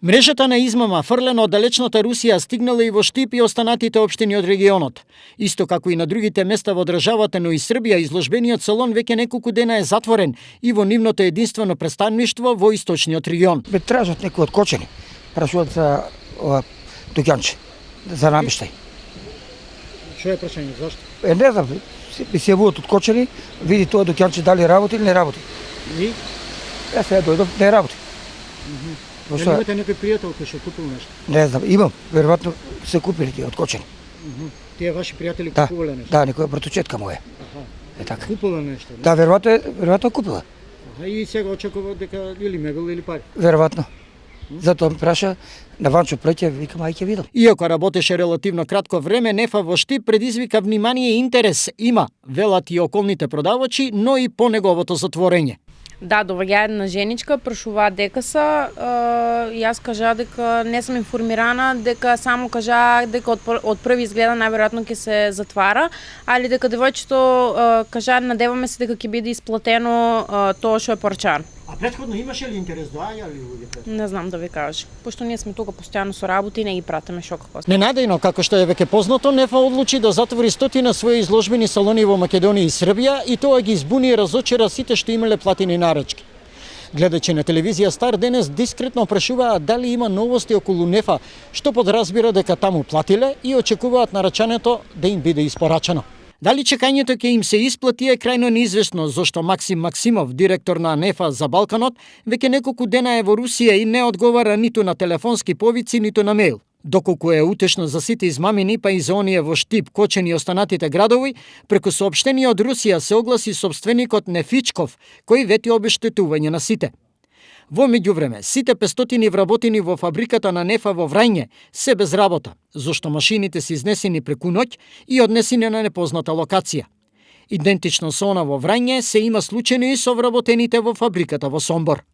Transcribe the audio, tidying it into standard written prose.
Мрежата на измама фрлена од далечната Русија стигнала и во Штип и останатите општини од регионот. Исто како и на другите места во државата, но и Србија, изложбениот салон веќе неколку дена е затворен и во нивното единствено представништво во источниот регион. Бе тражат некои од Кочани, прашуваат за дукјанче, за намештај. Што е прашање, зашто? Не знам, се јавуваат од Кочани, види тоа дукјанче дали работи или не работи. И? Сега дојдов, не работи. Дали имате некој пријател кој што купил нешто? Не знам, имам, веројатно се купили тие од Кочани. Тие ваши пријатели купувале нешто? Да, некоја братучетка моја. Е така. Купила нешто? Да, веројатно купила. И сега очекува дека или мебел или пари? Веројатно. Затоа ме праша на Ванчо Плеќе, викам ај ќе видам. Иако работеше релативно кратко време, Нефа во Штип предизвика внимание и интерес. Има, велат и околните продавачи, но и по неговото затворење. Да, доваѓа една женичка, прашува дека са, јас кажа дека не сум информирана, дека само кажа дека од први изгледа најверојатно ќе се затвара, али дека девојчето кажа надеваме се дека ќе биде исплатено тоа што е порачано. А претходно имаше ли интерес, доаѓа ли луѓе? Не знам да ви кажа. Пошто ние сме тука постојано со работи и не ги пратиме што како. Ненадејно, како што е веќе познато, Нефа одлучи да затвори стотина своји изложбени салони во Македонија и Србија и тоа ги избуни и разочара сите што имале платени наречки. Гледачи на телевизија Стар денес дискретно прашуваат дали има новости околу Нефа, што подразбира дека таму платиле и очекуваат нарачането да им биде испорачано. Дали чекањето ќе им се исплати е крајно неизвестно, зашто Максим Максимов, директор на Нефа за Балканот, веќе неколку дена е во Русија и не одговара ниту на телефонски повици, ниту на мејл. Доколку е утешно за сите измамини, па и за оние во Штип, Кочани и останатите градови, преку соопштение од Русија се огласи собственикот Нефичков, кој вети обештетување на сите. Во меѓувреме, сите 500 вработени во фабриката на Нефа во Врање се без работа, зашто машините се изнесени преку ноќ и однесени на непозната локација. Идентично со она во Врање се има случаи и со вработените во фабриката во Сомбор.